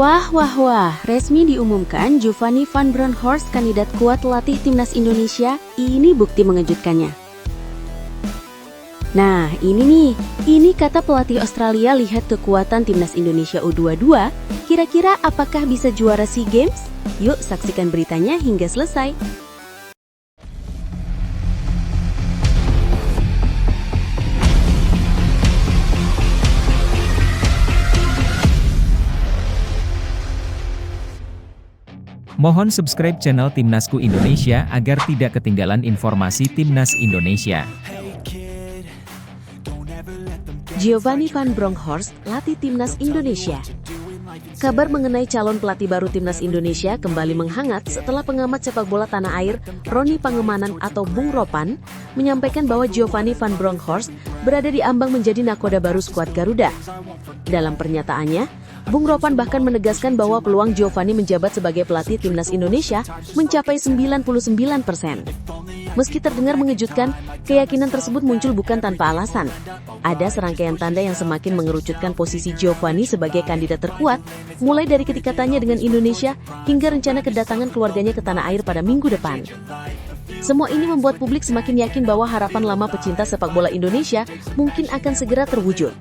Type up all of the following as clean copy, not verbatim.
Wah, resmi diumumkan Giovanni Van Bronckhorst kandidat kuat latih timnas Indonesia. Ini bukti mengejutkannya. Nah, ini kata pelatih Australia lihat kekuatan timnas Indonesia U22. Kira-kira apakah bisa juara SEA Games? Yuk saksikan beritanya hingga selesai. Mohon subscribe channel Timnasku Indonesia agar tidak ketinggalan informasi Timnas Indonesia. Giovanni Van Bronckhorst, latih timnas Indonesia. Kabar mengenai calon pelatih baru timnas Indonesia kembali menghangat setelah pengamat sepak bola tanah air Roni Pangemanan atau Bung Ropan menyampaikan bahwa Giovanni Van Bronckhorst berada di ambang menjadi nakoda baru skuad Garuda. Dalam pernyataannya, Bung Ropan bahkan menegaskan bahwa peluang Giovanni menjabat sebagai pelatih timnas Indonesia mencapai 99%. Meski terdengar mengejutkan, keyakinan tersebut muncul bukan tanpa alasan. Ada serangkaian tanda yang semakin mengerucutkan posisi Giovanni sebagai kandidat terkuat, mulai dari kedekatannya dengan Indonesia hingga rencana kedatangan keluarganya ke tanah air pada minggu depan. Semua ini membuat publik semakin yakin bahwa harapan lama pecinta sepak bola Indonesia mungkin akan segera terwujud.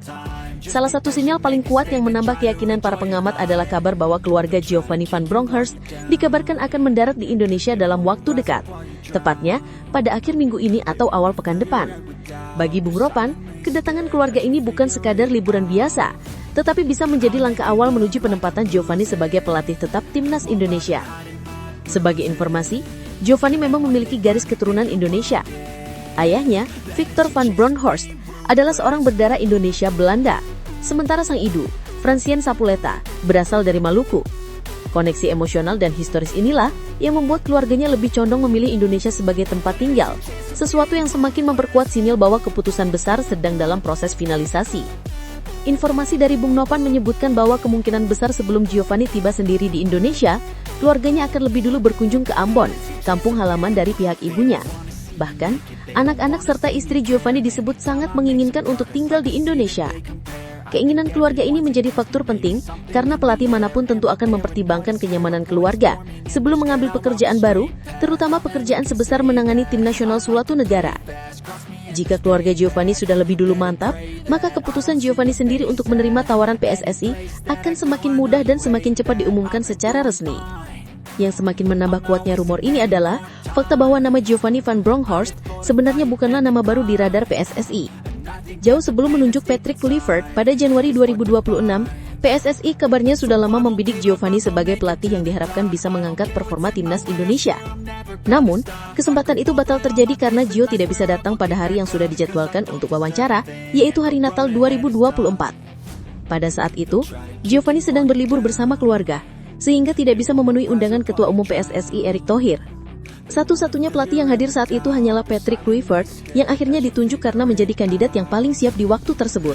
Salah satu sinyal paling kuat yang menambah keyakinan para pengamat adalah kabar bahwa keluarga Giovanni Van Bronckhorst dikabarkan akan mendarat di Indonesia dalam waktu dekat, tepatnya pada akhir minggu ini atau awal pekan depan. Bagi Bung Ropan, kedatangan keluarga ini bukan sekadar liburan biasa, tetapi bisa menjadi langkah awal menuju penempatan Giovanni sebagai pelatih tetap timnas Indonesia. Sebagai informasi, Giovanni memang memiliki garis keturunan Indonesia. Ayahnya, Victor Van Bronckhorst, adalah seorang berdarah Indonesia-Belanda, sementara sang ibu, Francien Sapuleta, berasal dari Maluku. Koneksi emosional dan historis inilah yang membuat keluarganya lebih condong memilih Indonesia sebagai tempat tinggal, sesuatu yang semakin memperkuat sinyal bahwa keputusan besar sedang dalam proses finalisasi. Informasi dari Bung Nopan menyebutkan bahwa kemungkinan besar sebelum Giovanni tiba sendiri di Indonesia, keluarganya akan lebih dulu berkunjung ke Ambon, kampung halaman dari pihak ibunya. Bahkan, anak-anak serta istri Giovanni disebut sangat menginginkan untuk tinggal di Indonesia. Keinginan keluarga ini menjadi faktor penting karena pelatih manapun tentu akan mempertimbangkan kenyamanan keluarga sebelum mengambil pekerjaan baru, terutama pekerjaan sebesar menangani tim nasional suatu negara. Jika keluarga Giovanni sudah lebih dulu mantap, maka keputusan Giovanni sendiri untuk menerima tawaran PSSI akan semakin mudah dan semakin cepat diumumkan secara resmi. Yang semakin menambah kuatnya rumor ini adalah fakta bahwa nama Giovanni Van Bronckhorst sebenarnya bukanlah nama baru di radar PSSI. Jauh sebelum menunjuk Patrick Kluivert pada Januari 2026, PSSI kabarnya sudah lama membidik Giovanni sebagai pelatih yang diharapkan bisa mengangkat performa timnas Indonesia. Namun, kesempatan itu batal terjadi karena Gio tidak bisa datang pada hari yang sudah dijadwalkan untuk wawancara, yaitu hari Natal 2024. Pada saat itu, Giovanni sedang berlibur bersama keluarga, sehingga tidak bisa memenuhi undangan Ketua Umum PSSI Erick Thohir. Satu-satunya pelatih yang hadir saat itu hanyalah Patrick Kluivert yang akhirnya ditunjuk karena menjadi kandidat yang paling siap di waktu tersebut.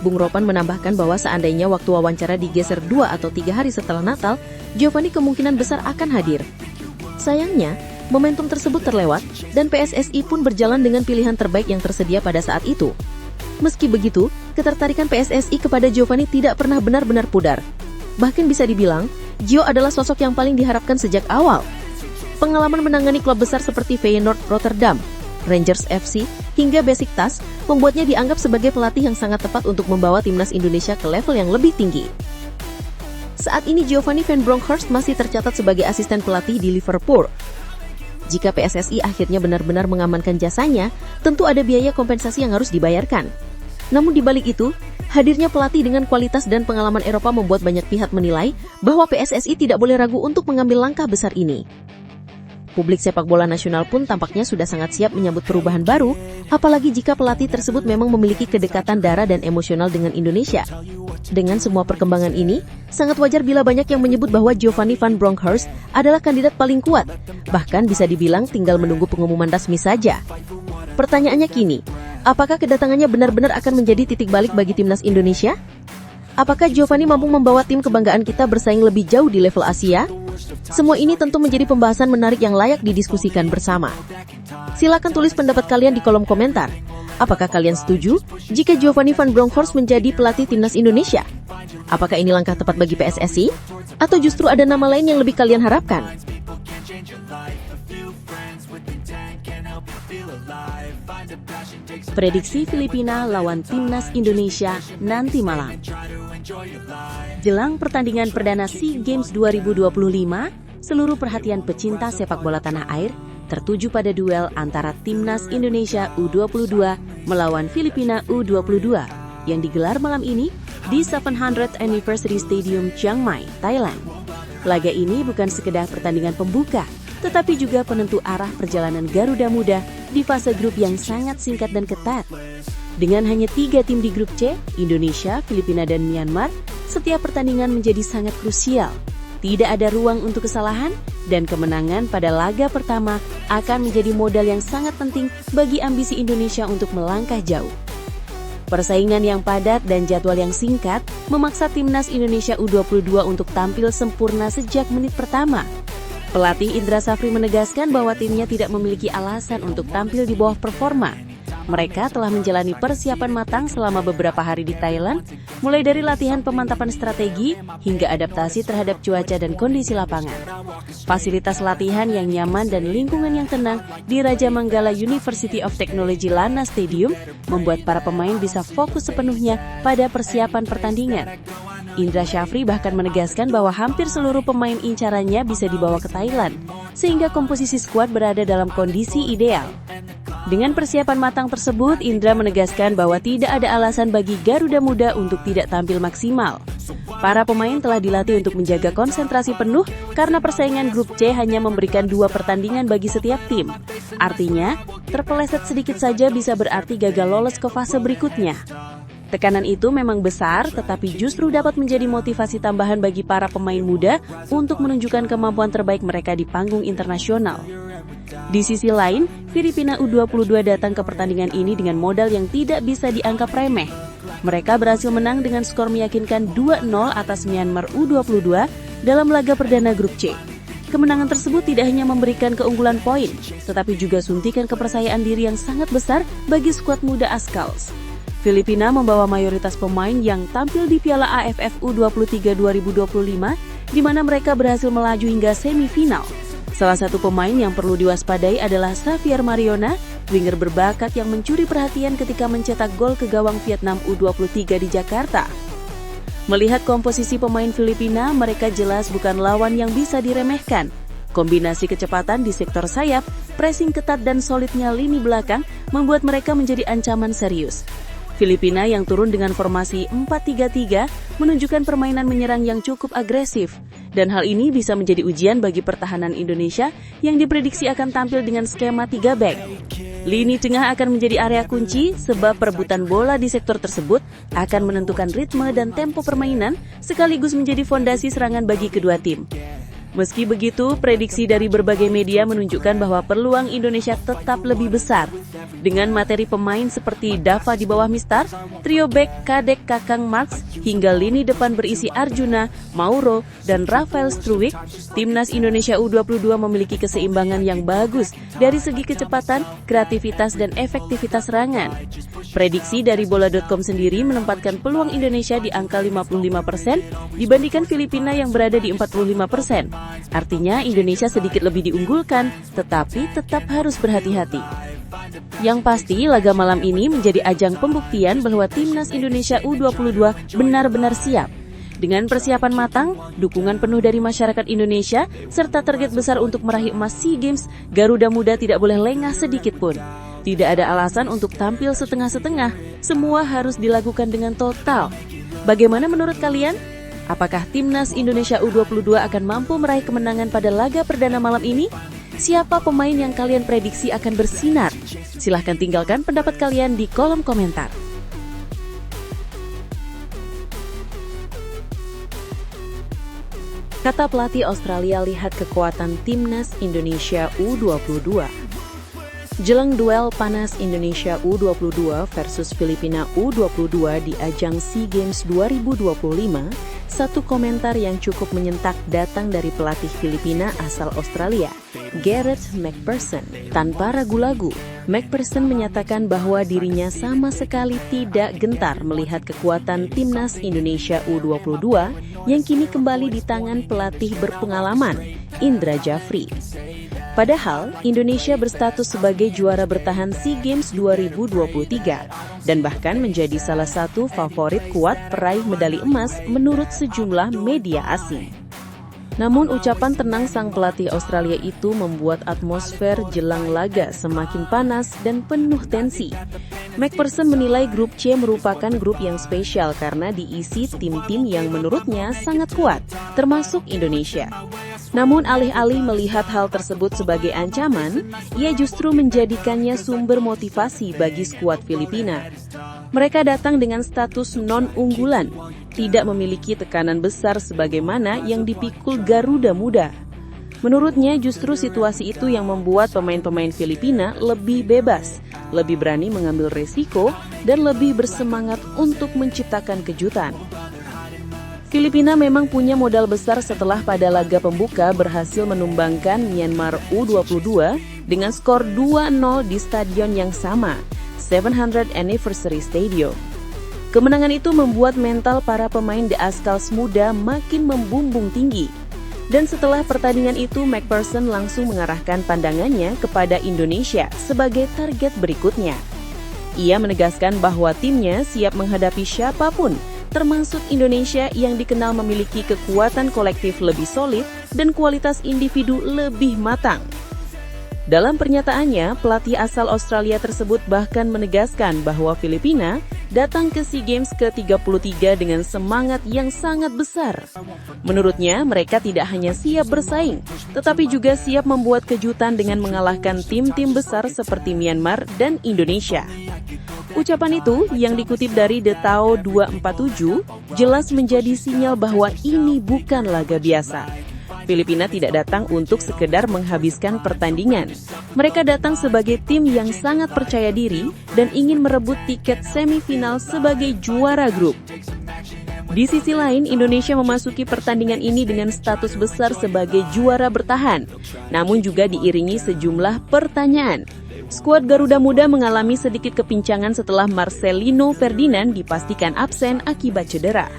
Bung Ropan menambahkan bahwa seandainya waktu wawancara digeser 2 atau 3 hari setelah Natal, Giovanni kemungkinan besar akan hadir. Sayangnya, momentum tersebut terlewat dan PSSI pun berjalan dengan pilihan terbaik yang tersedia pada saat itu. Meski begitu, ketertarikan PSSI kepada Giovanni tidak pernah benar-benar pudar. Bahkan bisa dibilang, Gio adalah sosok yang paling diharapkan sejak awal. Pengalaman menangani klub besar seperti Feyenoord Rotterdam, Rangers FC, hingga Besiktas membuatnya dianggap sebagai pelatih yang sangat tepat untuk membawa timnas Indonesia ke level yang lebih tinggi. Saat ini Giovanni Van Bronckhorst masih tercatat sebagai asisten pelatih di Liverpool. Jika PSSI akhirnya benar-benar mengamankan jasanya, tentu ada biaya kompensasi yang harus dibayarkan. Namun di balik itu, hadirnya pelatih dengan kualitas dan pengalaman Eropa membuat banyak pihak menilai bahwa PSSI tidak boleh ragu untuk mengambil langkah besar ini. Publik sepak bola nasional pun tampaknya sudah sangat siap menyambut perubahan baru, apalagi jika pelatih tersebut memang memiliki kedekatan darah dan emosional dengan Indonesia. Dengan semua perkembangan ini, sangat wajar bila banyak yang menyebut bahwa Giovanni Van Bronckhorst adalah kandidat paling kuat, bahkan bisa dibilang tinggal menunggu pengumuman resmi saja. Pertanyaannya kini, apakah kedatangannya benar-benar akan menjadi titik balik bagi timnas Indonesia? Apakah Giovanni mampu membawa tim kebanggaan kita bersaing lebih jauh di level Asia? Semua ini tentu menjadi pembahasan menarik yang layak didiskusikan bersama. Silakan tulis pendapat kalian di kolom komentar. Apakah kalian setuju jika Giovanni Van Bronckhorst menjadi pelatih timnas Indonesia? Apakah ini langkah tepat bagi PSSI? Atau justru ada nama lain yang lebih kalian harapkan? Prediksi Filipina lawan Timnas Indonesia nanti malam. Jelang pertandingan perdana SEA Games 2025, seluruh perhatian pecinta sepak bola tanah air tertuju pada duel antara Timnas Indonesia U22 melawan Filipina U22 yang digelar malam ini di 700th Anniversary Stadium Chiang Mai, Thailand. Laga ini bukan sekedar pertandingan pembuka, tetapi juga penentu arah perjalanan Garuda Muda di fase grup yang sangat singkat dan ketat. Dengan hanya 3 tim di grup C, Indonesia, Filipina, dan Myanmar, setiap pertandingan menjadi sangat krusial. Tidak ada ruang untuk kesalahan, dan kemenangan pada laga pertama akan menjadi modal yang sangat penting bagi ambisi Indonesia untuk melangkah jauh. Persaingan yang padat dan jadwal yang singkat memaksa Timnas Indonesia U22 untuk tampil sempurna sejak menit pertama. Pelatih Indra Safri menegaskan bahwa timnya tidak memiliki alasan untuk tampil di bawah performa. Mereka telah menjalani persiapan matang selama beberapa hari di Thailand, mulai dari latihan pemantapan strategi hingga adaptasi terhadap cuaca dan kondisi lapangan. Fasilitas latihan yang nyaman dan lingkungan yang tenang di Raja Manggala University of Technology Lana Stadium membuat para pemain bisa fokus sepenuhnya pada persiapan pertandingan. Indra Syafri bahkan menegaskan bahwa hampir seluruh pemain incarannya bisa dibawa ke Thailand, sehingga komposisi skuad berada dalam kondisi ideal. Dengan persiapan matang tersebut, Indra menegaskan bahwa tidak ada alasan bagi Garuda Muda untuk tidak tampil maksimal. Para pemain telah dilatih untuk menjaga konsentrasi penuh karena persaingan grup C hanya memberikan 2 pertandingan bagi setiap tim. Artinya, terpeleset sedikit saja bisa berarti gagal lolos ke fase berikutnya. Tekanan itu memang besar, tetapi justru dapat menjadi motivasi tambahan bagi para pemain muda untuk menunjukkan kemampuan terbaik mereka di panggung internasional. Di sisi lain, Filipina U22 datang ke pertandingan ini dengan modal yang tidak bisa dianggap remeh. Mereka berhasil menang dengan skor meyakinkan 2-0 atas Myanmar U22 dalam laga perdana grup C. Kemenangan tersebut tidak hanya memberikan keunggulan poin, tetapi juga suntikan kepercayaan diri yang sangat besar bagi skuad muda Ascals. Filipina membawa mayoritas pemain yang tampil di Piala AFF U23 2025, di mana mereka berhasil melaju hingga semifinal. Salah satu pemain yang perlu diwaspadai adalah Xavier Mariona, winger berbakat yang mencuri perhatian ketika mencetak gol ke gawang Vietnam U23 di Jakarta. Melihat komposisi pemain Filipina, mereka jelas bukan lawan yang bisa diremehkan. Kombinasi kecepatan di sektor sayap, pressing ketat dan solidnya lini belakang membuat mereka menjadi ancaman serius. Filipina yang turun dengan formasi 4-3-3 menunjukkan permainan menyerang yang cukup agresif, dan hal ini bisa menjadi ujian bagi pertahanan Indonesia yang diprediksi akan tampil dengan skema 3 back. Lini tengah akan menjadi area kunci sebab perebutan bola di sektor tersebut akan menentukan ritme dan tempo permainan sekaligus menjadi fondasi serangan bagi kedua tim. Meski begitu, prediksi dari berbagai media menunjukkan bahwa peluang Indonesia tetap lebih besar. Dengan materi pemain seperti Dava di bawah Mistar, trio bek Kadek Kakang Marx, hingga lini depan berisi Arjuna, Mauro, dan Rafael Struwik, Timnas Indonesia U22 memiliki keseimbangan yang bagus dari segi kecepatan, kreativitas, dan efektivitas serangan. Prediksi dari bola.com sendiri menempatkan peluang Indonesia di angka 55% dibandingkan Filipina yang berada di 45%. Artinya Indonesia sedikit lebih diunggulkan, tetapi tetap harus berhati-hati. Yang pasti, laga malam ini menjadi ajang pembuktian bahwa Timnas Indonesia U22 benar-benar siap. Dengan persiapan matang, dukungan penuh dari masyarakat Indonesia, serta target besar untuk meraih emas SEA Games, Garuda Muda tidak boleh lengah sedikit pun. Tidak ada alasan untuk tampil setengah-setengah, semua harus dilakukan dengan total. Bagaimana menurut kalian? Apakah Timnas Indonesia U22 akan mampu meraih kemenangan pada laga perdana malam ini? Siapa pemain yang kalian prediksi akan bersinar? Silahkan tinggalkan pendapat kalian di kolom komentar. Kata pelatih Australia, lihat kekuatan Timnas Indonesia U22. Jelang duel panas Indonesia U22 versus Filipina U22 di ajang SEA Games 2025, satu komentar yang cukup menyentak datang dari pelatih Filipina asal Australia, Gareth McPherson. Tanpa ragu-ragu, McPherson menyatakan bahwa dirinya sama sekali tidak gentar melihat kekuatan timnas Indonesia U22 yang kini kembali di tangan pelatih berpengalaman, Indra Jafri. Padahal, Indonesia berstatus sebagai juara bertahan SEA Games 2023 dan bahkan menjadi salah satu favorit kuat peraih medali emas menurut sejumlah media asing. Namun ucapan tenang sang pelatih Australia itu membuat atmosfer jelang laga semakin panas dan penuh tensi. McPherson menilai grup C merupakan grup yang spesial karena diisi tim-tim yang menurutnya sangat kuat, termasuk Indonesia. Namun alih-alih melihat hal tersebut sebagai ancaman, ia justru menjadikannya sumber motivasi bagi skuad Filipina. Mereka datang dengan status non-unggulan, tidak memiliki tekanan besar sebagaimana yang dipikul Garuda Muda. Menurutnya justru situasi itu yang membuat pemain-pemain Filipina lebih bebas, lebih berani mengambil resiko, dan lebih bersemangat untuk menciptakan kejutan. Filipina memang punya modal besar setelah pada laga pembuka berhasil menumbangkan Myanmar U22 dengan skor 2-0 di stadion yang sama, 700th Anniversary Stadium. Kemenangan itu membuat mental para pemain The Azkals muda makin membumbung tinggi. Dan setelah pertandingan itu, McPherson langsung mengarahkan pandangannya kepada Indonesia sebagai target berikutnya. Ia menegaskan bahwa timnya siap menghadapi siapapun, termasuk Indonesia yang dikenal memiliki kekuatan kolektif lebih solid dan kualitas individu lebih matang. Dalam pernyataannya, pelatih asal Australia tersebut bahkan menegaskan bahwa Filipina datang ke SEA Games ke-33 dengan semangat yang sangat besar. Menurutnya, mereka tidak hanya siap bersaing, tetapi juga siap membuat kejutan dengan mengalahkan tim-tim besar seperti Myanmar dan Indonesia. Ucapan itu yang dikutip dari The Tao 247 jelas menjadi sinyal bahwa ini bukan laga biasa. Filipina tidak datang untuk sekedar menghabiskan pertandingan. Mereka datang sebagai tim yang sangat percaya diri dan ingin merebut tiket semifinal sebagai juara grup. Di sisi lain, Indonesia memasuki pertandingan ini dengan status besar sebagai juara bertahan, namun juga diiringi sejumlah pertanyaan. Skuad Garuda Muda mengalami sedikit kepincangan setelah Marcelino Ferdinand dipastikan absen akibat cedera.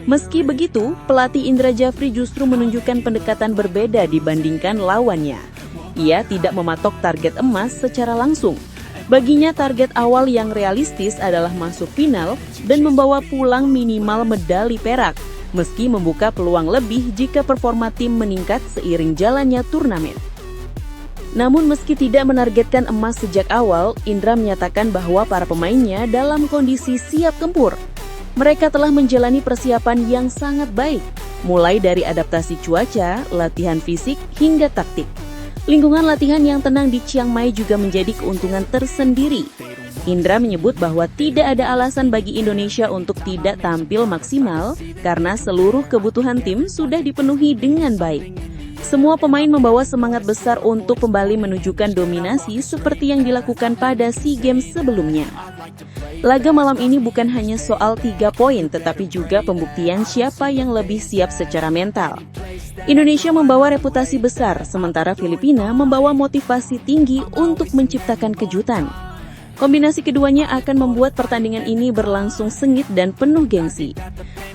Meski begitu, pelatih Indra Jafri justru menunjukkan pendekatan berbeda dibandingkan lawannya. Ia tidak mematok target emas secara langsung. Baginya target awal yang realistis adalah masuk final dan membawa pulang minimal medali perak, meski membuka peluang lebih jika performa tim meningkat seiring jalannya turnamen. Namun meski tidak menargetkan emas sejak awal, Indra menyatakan bahwa para pemainnya dalam kondisi siap tempur. Mereka telah menjalani persiapan yang sangat baik, mulai dari adaptasi cuaca, latihan fisik, hingga taktik. Lingkungan latihan yang tenang di Chiang Mai juga menjadi keuntungan tersendiri. Indra menyebut bahwa tidak ada alasan bagi Indonesia untuk tidak tampil maksimal karena seluruh kebutuhan tim sudah dipenuhi dengan baik. Semua pemain membawa semangat besar untuk kembali menunjukkan dominasi seperti yang dilakukan pada SEA Games sebelumnya. Laga malam ini bukan hanya soal 3 poin, tetapi juga pembuktian siapa yang lebih siap secara mental. Indonesia membawa reputasi besar, sementara Filipina membawa motivasi tinggi untuk menciptakan kejutan. Kombinasi keduanya akan membuat pertandingan ini berlangsung sengit dan penuh gengsi.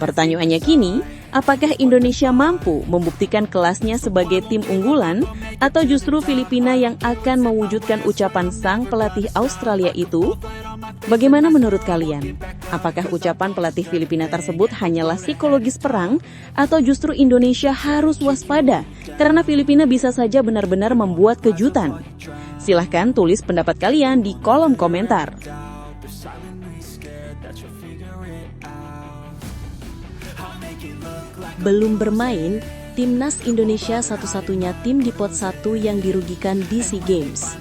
Pertanyaannya kini, apakah Indonesia mampu membuktikan kelasnya sebagai tim unggulan atau justru Filipina yang akan mewujudkan ucapan sang pelatih Australia itu? Bagaimana menurut kalian? Apakah ucapan pelatih Filipina tersebut hanyalah psikologis perang atau justru Indonesia harus waspada karena Filipina bisa saja benar-benar membuat kejutan? Silahkan tulis pendapat kalian di kolom komentar. Belum bermain, Timnas Indonesia satu-satunya tim di pot 1 yang dirugikan di SEA Games.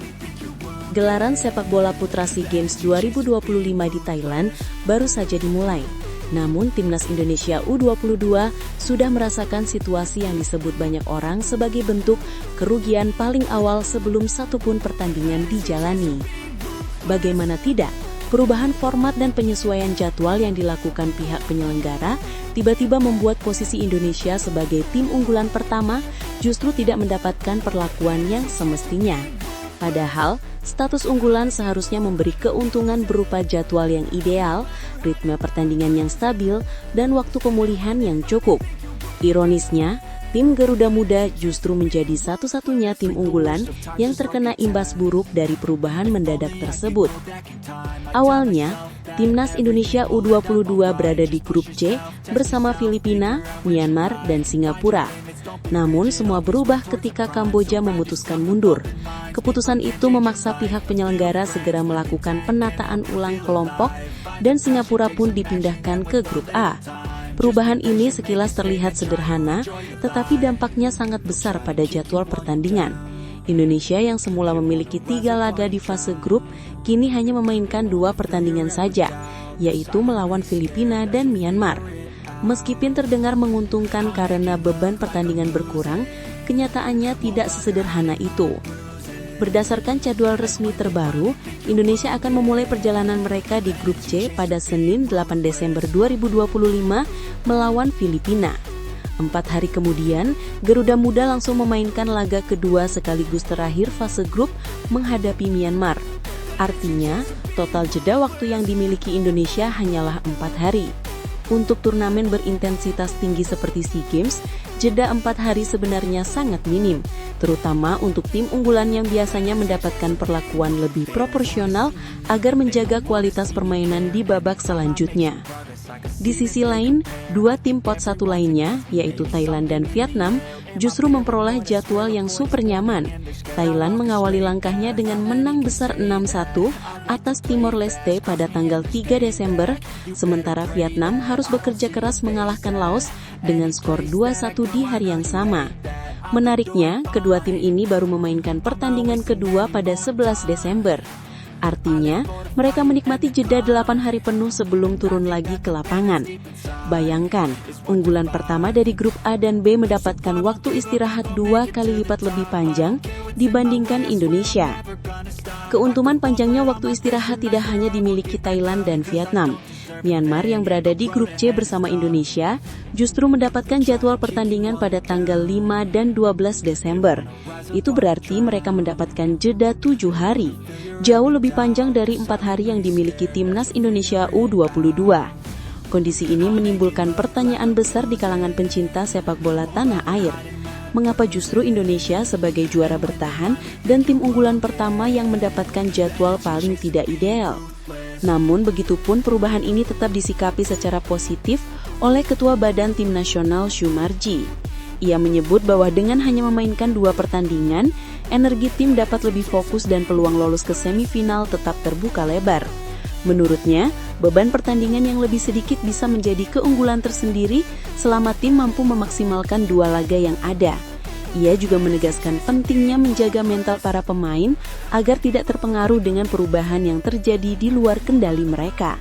Gelaran sepak bola putra SEA Games 2025 di Thailand baru saja dimulai. Namun Timnas Indonesia U22 sudah merasakan situasi yang disebut banyak orang sebagai bentuk kerugian paling awal sebelum satupun pertandingan dijalani. Bagaimana tidak, perubahan format dan penyesuaian jadwal yang dilakukan pihak penyelenggara tiba-tiba membuat posisi Indonesia sebagai tim unggulan pertama justru tidak mendapatkan perlakuan yang semestinya. Padahal, status unggulan seharusnya memberi keuntungan berupa jadwal yang ideal, ritme pertandingan yang stabil, dan waktu pemulihan yang cukup. Ironisnya, tim Garuda Muda justru menjadi satu-satunya tim unggulan yang terkena imbas buruk dari perubahan mendadak tersebut. Awalnya, Timnas Indonesia U22 berada di grup C bersama Filipina, Myanmar, dan Singapura. Namun semua berubah ketika Kamboja memutuskan mundur. Keputusan itu memaksa pihak penyelenggara segera melakukan penataan ulang kelompok dan Singapura pun dipindahkan ke grup A. Perubahan ini sekilas terlihat sederhana, tetapi dampaknya sangat besar pada jadwal pertandingan. Indonesia yang semula memiliki 3 laga di fase grup, kini hanya memainkan 2 pertandingan saja, yaitu melawan Filipina dan Myanmar. Meskipun terdengar menguntungkan karena beban pertandingan berkurang, kenyataannya tidak sesederhana itu. Berdasarkan jadwal resmi terbaru, Indonesia akan memulai perjalanan mereka di grup C pada Senin 8 Desember 2025 melawan Filipina. 4 hari kemudian, Garuda Muda langsung memainkan laga kedua sekaligus terakhir fase grup menghadapi Myanmar. Artinya, total jeda waktu yang dimiliki Indonesia hanyalah 4 hari. Untuk turnamen berintensitas tinggi seperti SEA Games, jeda 4 hari sebenarnya sangat minim, terutama untuk tim unggulan yang biasanya mendapatkan perlakuan lebih proporsional agar menjaga kualitas permainan di babak selanjutnya. Di sisi lain, 2 tim pot 1 lainnya, yaitu Thailand dan Vietnam, justru memperoleh jadwal yang super nyaman. Thailand mengawali langkahnya dengan menang besar 6-1 atas Timor Leste pada tanggal 3 Desember, sementara Vietnam harus bekerja keras mengalahkan Laos dengan skor 2-1 di hari yang sama. Menariknya, kedua tim ini baru memainkan pertandingan kedua pada 11 Desember. Artinya, mereka menikmati jeda 8 hari penuh sebelum turun lagi ke lapangan. Bayangkan, unggulan pertama dari grup A dan B mendapatkan waktu istirahat 2 kali lipat lebih panjang dibandingkan Indonesia. Keuntungan panjangnya waktu istirahat tidak hanya dimiliki Thailand dan Vietnam. Myanmar yang berada di grup C bersama Indonesia justru mendapatkan jadwal pertandingan pada tanggal 5 dan 12 Desember. Itu berarti mereka mendapatkan jeda 7 hari, jauh lebih panjang dari 4 hari yang dimiliki Timnas Indonesia U22. Kondisi ini menimbulkan pertanyaan besar di kalangan pencinta sepak bola tanah air. Mengapa justru Indonesia sebagai juara bertahan dan tim unggulan pertama yang mendapatkan jadwal paling tidak ideal? Namun begitupun perubahan ini tetap disikapi secara positif oleh Ketua Badan Tim Nasional Syumarji. Ia menyebut bahwa dengan hanya memainkan 2 pertandingan, energi tim dapat lebih fokus dan peluang lolos ke semifinal tetap terbuka lebar. Menurutnya, beban pertandingan yang lebih sedikit bisa menjadi keunggulan tersendiri selama tim mampu memaksimalkan 2 laga yang ada. Ia juga menegaskan pentingnya menjaga mental para pemain agar tidak terpengaruh dengan perubahan yang terjadi di luar kendali mereka.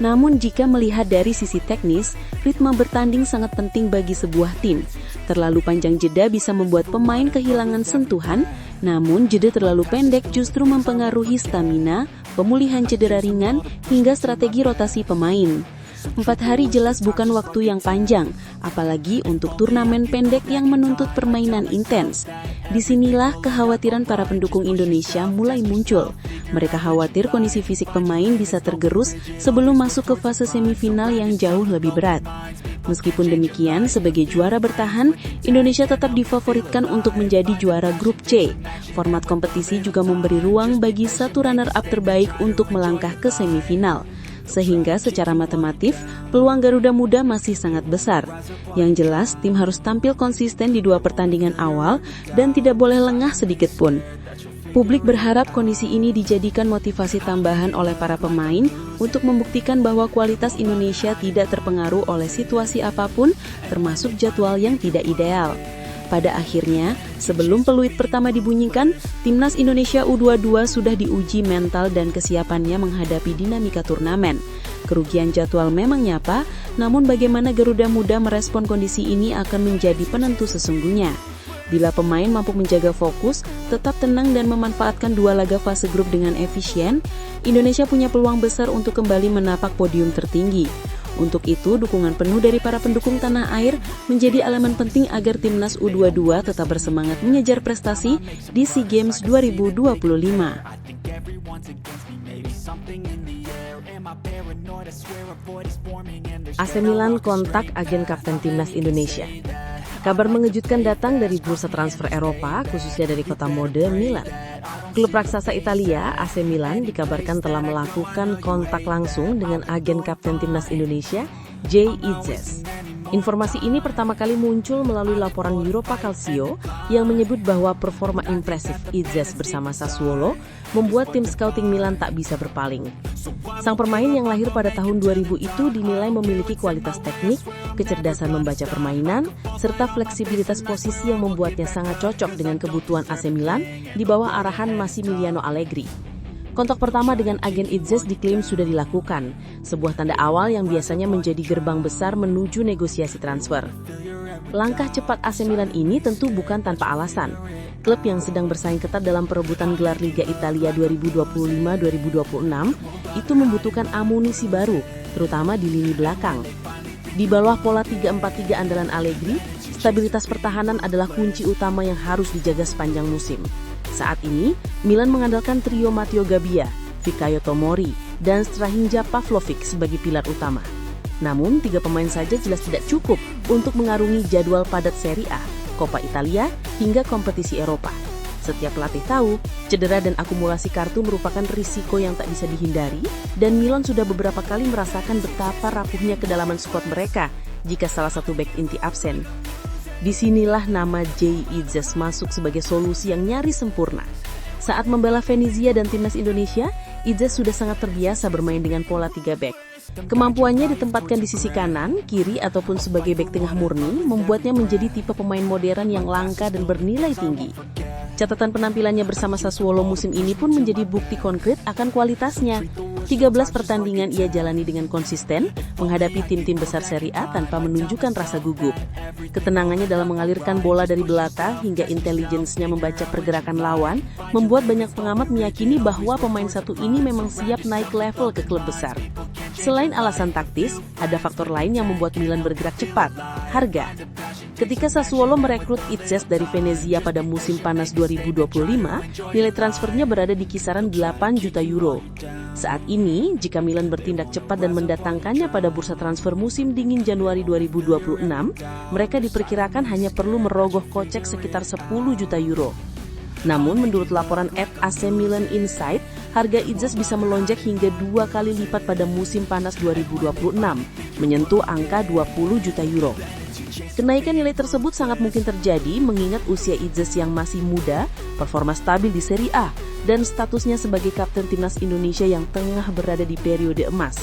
Namun jika melihat dari sisi teknis, ritme bertanding sangat penting bagi sebuah tim. Terlalu panjang jeda bisa membuat pemain kehilangan sentuhan, namun jeda terlalu pendek justru mempengaruhi stamina, pemulihan cedera ringan, hingga strategi rotasi pemain. 4 hari jelas bukan waktu yang panjang, apalagi untuk turnamen pendek yang menuntut permainan intens. Disinilah kekhawatiran para pendukung Indonesia mulai muncul. Mereka khawatir kondisi fisik pemain bisa tergerus sebelum masuk ke fase semifinal yang jauh lebih berat. Meskipun demikian, sebagai juara bertahan, Indonesia tetap difavoritkan untuk menjadi juara grup C. Format kompetisi juga memberi ruang bagi satu runner-up terbaik untuk melangkah ke semifinal. Sehingga secara matematif, peluang Garuda Muda masih sangat besar. Yang jelas, tim harus tampil konsisten di 2 pertandingan awal dan tidak boleh lengah sedikit pun. Publik berharap kondisi ini dijadikan motivasi tambahan oleh para pemain untuk membuktikan bahwa kualitas Indonesia tidak terpengaruh oleh situasi apapun, termasuk jadwal yang tidak ideal. Pada akhirnya, sebelum peluit pertama dibunyikan, Timnas Indonesia U22 sudah diuji mental dan kesiapannya menghadapi dinamika turnamen. Kerugian jadwal memang nyata, namun bagaimana Garuda Muda merespon kondisi ini akan menjadi penentu sesungguhnya. Bila pemain mampu menjaga fokus, tetap tenang dan memanfaatkan dua laga fase grup dengan efisien, Indonesia punya peluang besar untuk kembali menapak podium tertinggi. Untuk itu, dukungan penuh dari para pendukung tanah air menjadi elemen penting agar Timnas U22 tetap bersemangat mengejar prestasi di SEA Games 2025. AC Milan kontak agen kapten Timnas Indonesia. Kabar mengejutkan datang dari bursa transfer Eropa, khususnya dari kota mode Milan. Klub raksasa Italia, AC Milan, dikabarkan telah melakukan kontak langsung dengan agen kapten Timnas Indonesia, Jay Itzes. Informasi ini pertama kali muncul melalui laporan Europa Calcio yang menyebut bahwa performa impresif Itzes bersama Sassuolo membuat tim scouting Milan tak bisa berpaling. Sang pemain yang lahir pada tahun 2000 itu dinilai memiliki kualitas teknik, kecerdasan membaca permainan, serta fleksibilitas posisi yang membuatnya sangat cocok dengan kebutuhan AC Milan di bawah arahan Massimiliano Allegri. Kontak pertama dengan agen Itzes diklaim sudah dilakukan, sebuah tanda awal yang biasanya menjadi gerbang besar menuju negosiasi transfer. Langkah cepat AC Milan ini tentu bukan tanpa alasan. Klub yang sedang bersaing ketat dalam perebutan gelar Liga Italia 2025-2026 itu membutuhkan amunisi baru, terutama di lini belakang. Di bawah pola 3-4-3 andalan Allegri, stabilitas pertahanan adalah kunci utama yang harus dijaga sepanjang musim. Saat ini, Milan mengandalkan trio Matteo Gabbia, Fikayo Tomori, dan Strahinja Pavlovic sebagai pilar utama. Namun, 3 pemain saja jelas tidak cukup untuk mengarungi jadwal padat Serie A, Coppa Italia, hingga kompetisi Eropa. Setiap pelatih tahu, cedera dan akumulasi kartu merupakan risiko yang tak bisa dihindari, dan Milan sudah beberapa kali merasakan betapa rapuhnya kedalaman skuad mereka jika salah satu bek inti absen. Disinilah nama Jay Itzes masuk sebagai solusi yang nyaris sempurna. Saat membela Venezia dan Timnas Indonesia, Itzes sudah sangat terbiasa bermain dengan pola 3 bek. Kemampuannya ditempatkan di sisi kanan, kiri, ataupun sebagai bek tengah murni membuatnya menjadi tipe pemain modern yang langka dan bernilai tinggi. Catatan penampilannya bersama Sassuolo musim ini pun menjadi bukti konkret akan kualitasnya. 13 pertandingan ia jalani dengan konsisten menghadapi tim-tim besar Serie A tanpa menunjukkan rasa gugup. Ketenangannya dalam mengalirkan bola dari belakang hingga intelijensinya membaca pergerakan lawan membuat banyak pengamat meyakini bahwa pemain satu ini memang siap naik level ke klub besar. Selain alasan taktis, ada faktor lain yang membuat Milan bergerak cepat, harga. Ketika Sassuolo merekrut Itzes dari Venezia pada musim panas 2025, nilai transfernya berada di kisaran 8 juta euro. Saat ini, jika Milan bertindak cepat dan mendatangkannya pada bursa transfer musim dingin Januari 2026, mereka diperkirakan hanya perlu merogoh kocek sekitar 10 juta euro. Namun, menurut laporan @AC Milan Insight, harga Itzes bisa melonjak hingga 2 kali lipat pada musim panas 2026, menyentuh angka 20 juta euro. Kenaikan nilai tersebut sangat mungkin terjadi mengingat usia Itzes yang masih muda, performa stabil di Serie A, dan statusnya sebagai kapten Timnas Indonesia yang tengah berada di periode emas.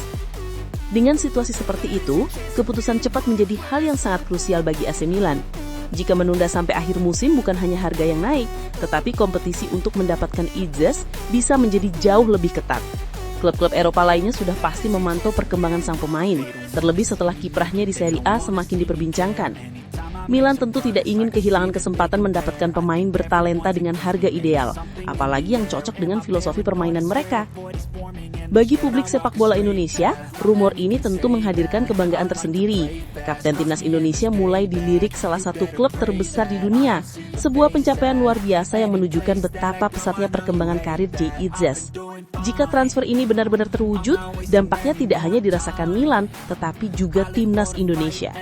Dengan situasi seperti itu, keputusan cepat menjadi hal yang sangat krusial bagi AC Milan. Jika menunda sampai akhir musim bukan hanya harga yang naik, tetapi kompetisi untuk mendapatkan Itzes bisa menjadi jauh lebih ketat. Klub-klub Eropa lainnya sudah pasti memantau perkembangan sang pemain, terlebih setelah kiprahnya di Serie A semakin diperbincangkan. Milan tentu tidak ingin kehilangan kesempatan mendapatkan pemain bertalenta dengan harga ideal, apalagi yang cocok dengan filosofi permainan mereka. Bagi publik sepak bola Indonesia, rumor ini tentu menghadirkan kebanggaan tersendiri. Kapten Timnas Indonesia mulai dilirik salah satu klub terbesar di dunia, sebuah pencapaian luar biasa yang menunjukkan betapa pesatnya perkembangan karir Jay Itzes. Jika transfer ini benar-benar terwujud, dampaknya tidak hanya dirasakan Milan, tetapi juga Timnas Indonesia.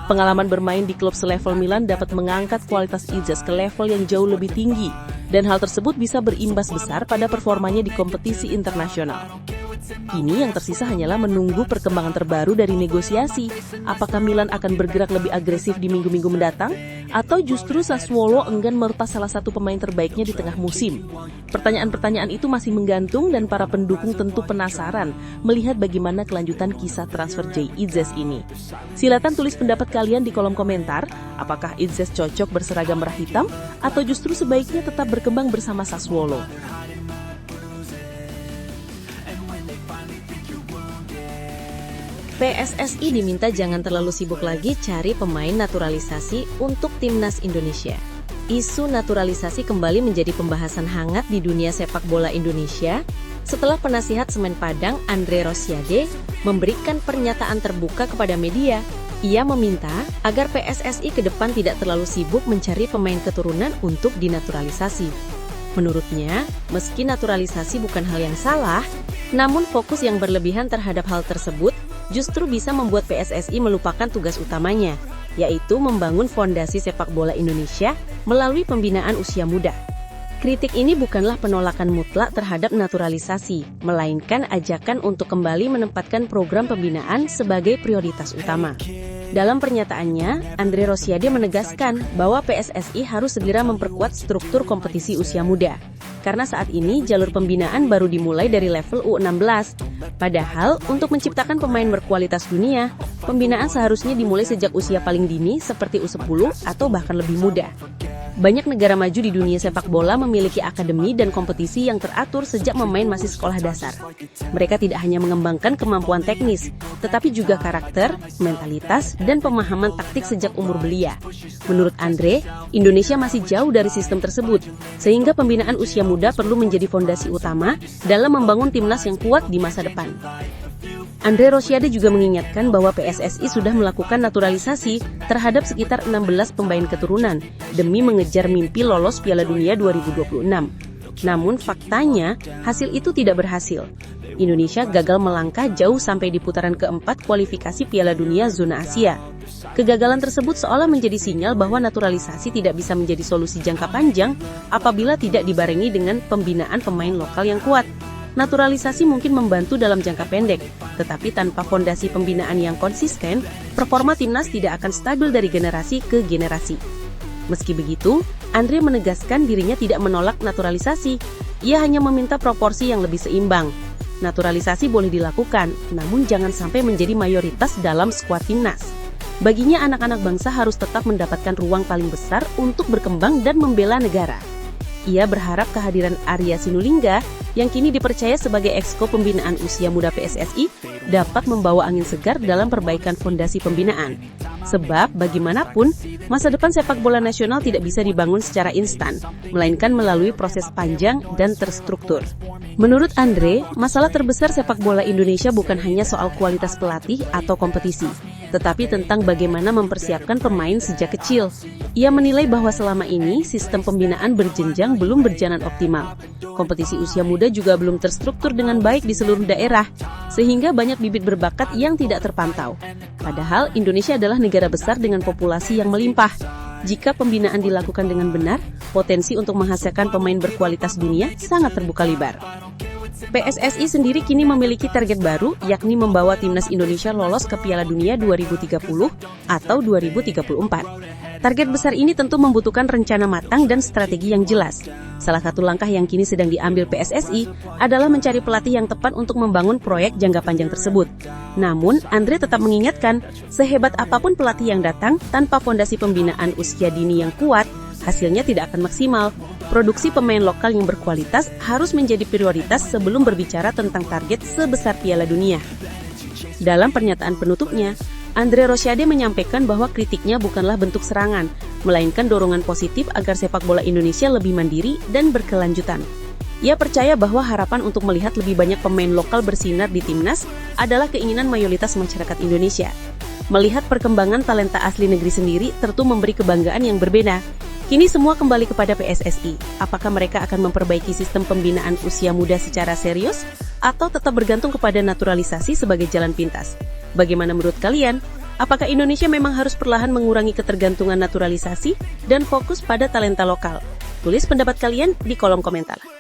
Pengalaman bermain di klub selevel Milan dapat mengangkat kualitas Itzes ke level yang jauh lebih tinggi, dan hal tersebut bisa berimbas besar pada performanya di kompetisi internasional. Kini yang tersisa hanyalah menunggu perkembangan terbaru dari negosiasi. Apakah Milan akan bergerak lebih agresif di minggu-minggu mendatang? Atau justru Sassuolo enggan melepas salah satu pemain terbaiknya di tengah musim? Pertanyaan-pertanyaan itu masih menggantung dan para pendukung tentu penasaran melihat bagaimana kelanjutan kisah transfer Jay Itzes ini. Silakan tulis pendapat kalian di kolom komentar. Apakah Itzes cocok berseragam merah hitam atau justru sebaiknya tetap berkembang bersama Sassuolo? PSSI diminta jangan terlalu sibuk lagi cari pemain naturalisasi untuk timnas Indonesia. Isu naturalisasi kembali menjadi pembahasan hangat di dunia sepak bola Indonesia setelah penasihat Semen Padang Andre Rosiade memberikan pernyataan terbuka kepada media. Ia meminta agar PSSI ke depan tidak terlalu sibuk mencari pemain keturunan untuk dinaturalisasi. Menurutnya, meski naturalisasi bukan hal yang salah, namun fokus yang berlebihan terhadap hal tersebut justru bisa membuat PSSI melupakan tugas utamanya, yaitu membangun fondasi sepak bola Indonesia melalui pembinaan usia muda. Kritik ini bukanlah penolakan mutlak terhadap naturalisasi, melainkan ajakan untuk kembali menempatkan program pembinaan sebagai prioritas utama. Dalam pernyataannya, Andre Rosiade menegaskan bahwa PSSI harus segera memperkuat struktur kompetisi usia muda, karena saat ini jalur pembinaan baru dimulai dari level U16. Padahal, untuk menciptakan pemain berkualitas dunia, pembinaan seharusnya dimulai sejak usia paling dini seperti U10 atau bahkan lebih muda. Banyak negara maju di dunia sepak bola memiliki akademi dan kompetisi yang teratur sejak pemain masih sekolah dasar. Mereka tidak hanya mengembangkan kemampuan teknis, tetapi juga karakter, mentalitas, dan pemahaman taktik sejak umur belia. Menurut Andre, Indonesia masih jauh dari sistem tersebut, sehingga pembinaan usia muda perlu menjadi fondasi utama dalam membangun timnas yang kuat di masa depan. Andre Rosiade juga mengingatkan bahwa PSSI sudah melakukan naturalisasi terhadap sekitar 16 pemain keturunan demi mengejar mimpi lolos Piala Dunia 2026. Namun faktanya, hasil itu tidak berhasil. Indonesia gagal melangkah jauh sampai di putaran keempat kualifikasi Piala Dunia zona Asia. Kegagalan tersebut seolah menjadi sinyal bahwa naturalisasi tidak bisa menjadi solusi jangka panjang apabila tidak dibarengi dengan pembinaan pemain lokal yang kuat. Naturalisasi mungkin membantu dalam jangka pendek, tetapi tanpa fondasi pembinaan yang konsisten, performa timnas tidak akan stabil dari generasi ke generasi. Meski begitu, Andre menegaskan dirinya tidak menolak naturalisasi. Ia hanya meminta proporsi yang lebih seimbang. Naturalisasi boleh dilakukan, namun jangan sampai menjadi mayoritas dalam skuad timnas. Baginya anak-anak bangsa harus tetap mendapatkan ruang paling besar untuk berkembang dan membela negara. Ia berharap kehadiran Arya Sinulinga yang kini dipercaya sebagai exco pembinaan usia muda PSSI dapat membawa angin segar dalam perbaikan fondasi pembinaan. Sebab bagaimanapun, masa depan sepak bola nasional tidak bisa dibangun secara instan, melainkan melalui proses panjang dan terstruktur. Menurut Andre, masalah terbesar sepak bola Indonesia bukan hanya soal kualitas pelatih atau kompetisi, tetapi tentang bagaimana mempersiapkan pemain sejak kecil. Ia menilai bahwa selama ini sistem pembinaan berjenjang belum berjalan optimal. Kompetisi usia muda juga belum terstruktur dengan baik di seluruh daerah, sehingga banyak bibit berbakat yang tidak terpantau. Padahal Indonesia adalah negara besar dengan populasi yang melimpah. Jika pembinaan dilakukan dengan benar, potensi untuk menghasilkan pemain berkualitas dunia sangat terbuka lebar. PSSI sendiri kini memiliki target baru, yakni membawa timnas Indonesia lolos ke Piala Dunia 2030 atau 2034. Target besar ini tentu membutuhkan rencana matang dan strategi yang jelas. Salah satu langkah yang kini sedang diambil PSSI adalah mencari pelatih yang tepat untuk membangun proyek jangka panjang tersebut. Namun, Andre tetap mengingatkan, sehebat apapun pelatih yang datang, tanpa fondasi pembinaan usia dini yang kuat, hasilnya tidak akan maksimal. Produksi pemain lokal yang berkualitas harus menjadi prioritas sebelum berbicara tentang target sebesar Piala Dunia. Dalam pernyataan penutupnya, Andre Rosiade menyampaikan bahwa kritiknya bukanlah bentuk serangan, melainkan dorongan positif agar sepak bola Indonesia lebih mandiri dan berkelanjutan. Ia percaya bahwa harapan untuk melihat lebih banyak pemain lokal bersinar di timnas adalah keinginan mayoritas masyarakat Indonesia. Melihat perkembangan talenta asli negeri sendiri tentu memberi kebanggaan yang berbeda. Kini semua kembali kepada PSSI. Apakah mereka akan memperbaiki sistem pembinaan usia muda secara serius atau tetap bergantung kepada naturalisasi sebagai jalan pintas? Bagaimana menurut kalian? Apakah Indonesia memang harus perlahan mengurangi ketergantungan naturalisasi dan fokus pada talenta lokal? Tulis pendapat kalian di kolom komentar.